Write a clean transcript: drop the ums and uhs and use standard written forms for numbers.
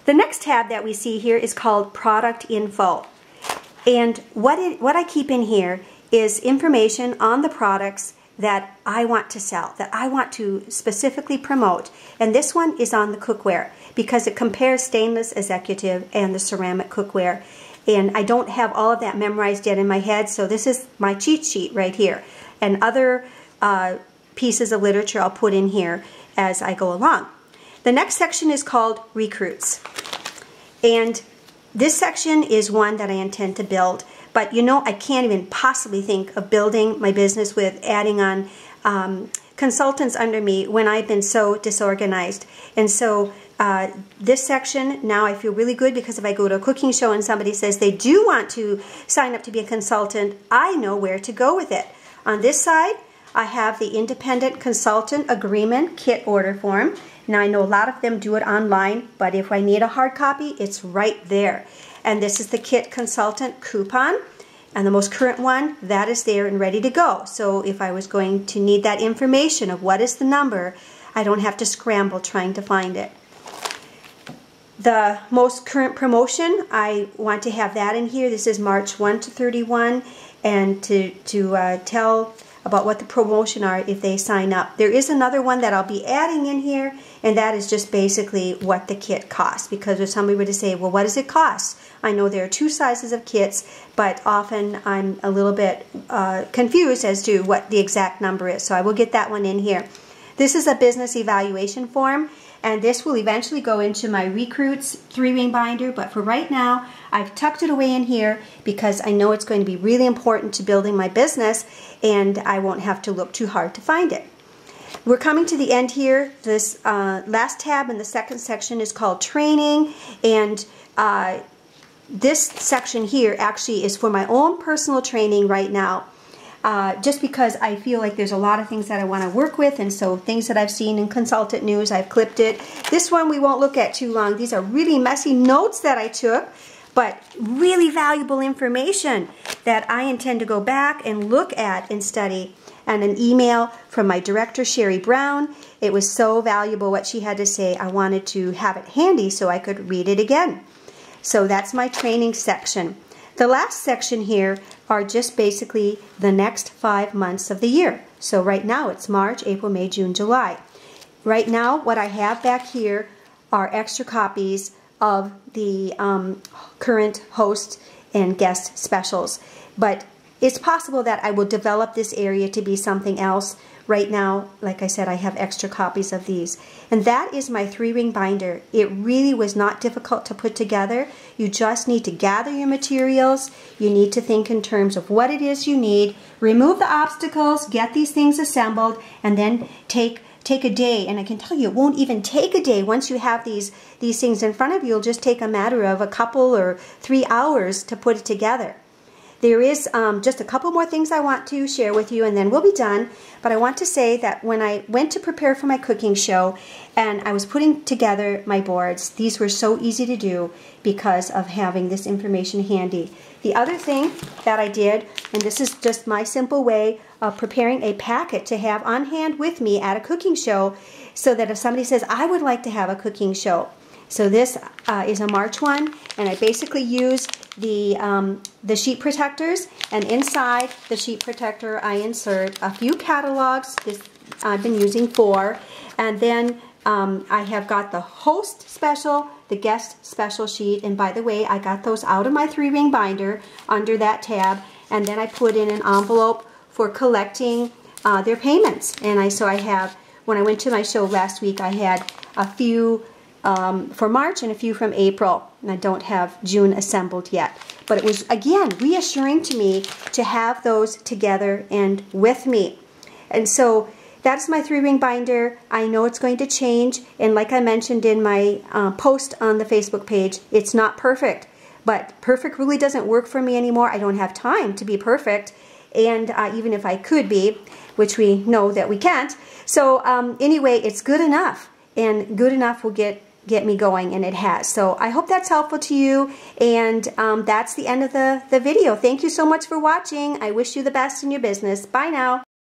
The next tab that we see here is called Product Info. And what I keep in here is information on the products that I want to sell, that I want to specifically promote. And this one is on the cookware because it compares stainless executive and the ceramic cookware. And I don't have all of that memorized yet in my head, so this is my cheat sheet right here. And other pieces of literature I'll put in here as I go along. The next section is called Recruits. And this section is one that I intend to build. But you know, I can't even possibly think of building my business with adding on consultants under me when I've been so disorganized. And so this section, now I feel really good because if I go to a cooking show and somebody says they do want to sign up to be a consultant, I know where to go with it. On this side, I have the Independent Consultant Agreement Kit Order Form. Now I know a lot of them do it online, but if I need a hard copy, it's right there. And this is the Kit Consultant Coupon. And the most current one, that is there and ready to go. So if I was going to need that information of what is the number, I don't have to scramble trying to find it. The most current promotion, I want to have that in here. This is March 1 to 31. And to tell about what the promotion are if they sign up. There is another one that I'll be adding in here, and that is just basically what the kit costs. Because if somebody were to say, well, what does it cost? I know there are two sizes of kits, but often I'm a little bit confused as to what the exact number is. So I will get that one in here. This is a business evaluation form, and this will eventually go into my Recruits 3-ring binder, but for right now, I've tucked it away in here because I know it's going to be really important to building my business, and I won't have to look too hard to find it. We're coming to the end here. This last tab in the second section is called Training, and this section here actually is for my own personal training right now. Just because I feel like there's a lot of things that I want to work with, and so things that I've seen in consultant news, I've clipped it. This one we won't look at too long. These are really messy notes that I took, but really valuable information that I intend to go back and look at and study. And an email from my director, Sherry Brown. It was so valuable what she had to say. I wanted to have it handy so I could read it again. So that's my training section. The last section here are just basically the next 5 months of the year. So right now it's March, April, May, June, July. Right now what I have back here are extra copies of the current host and guest specials. But it's possible that I will develop this area to be something else. Right now, like I said, I have extra copies of these. And that is my 3-ring binder. It really was not difficult to put together. You just need to gather your materials. You need to think in terms of what it is you need. Remove the obstacles, get these things assembled, and then take a day. And I can tell you, it won't even take a day. Once you have these things in front of you, it'll just take a matter of a couple or 3 hours to put it together. There is just a couple more things I want to share with you, and then we'll be done. But I want to say that when I went to prepare for my cooking show and I was putting together my boards, these were so easy to do because of having this information handy. The other thing that I did, and this is just my simple way of preparing a packet to have on hand with me at a cooking show, so that if somebody says, I would like to have a cooking show. So this is a March one, and I basically use the sheet protectors, and inside the sheet protector I insert a few catalogs. This I've been using 4, and then I have got the host special, the guest special sheet, and by the way, I got those out of my 3-ring binder under that tab, and then I put in an envelope for collecting their payments. And so I have, when I went to my show last week, I had a few for March and a few from April, and I don't have June assembled yet. But it was, again, reassuring to me to have those together and with me. And so that's my 3-ring binder. I know it's going to change, and like I mentioned in my post on the Facebook page, it's not perfect. But perfect really doesn't work for me anymore. I don't have time to be perfect, and even if I could be, which we know that we can't. So anyway, it's good enough, and good enough will get me going, and it has. So I hope that's helpful to you, and that's the end of the video. Thank you so much for watching. I wish you the best in your business. Bye now.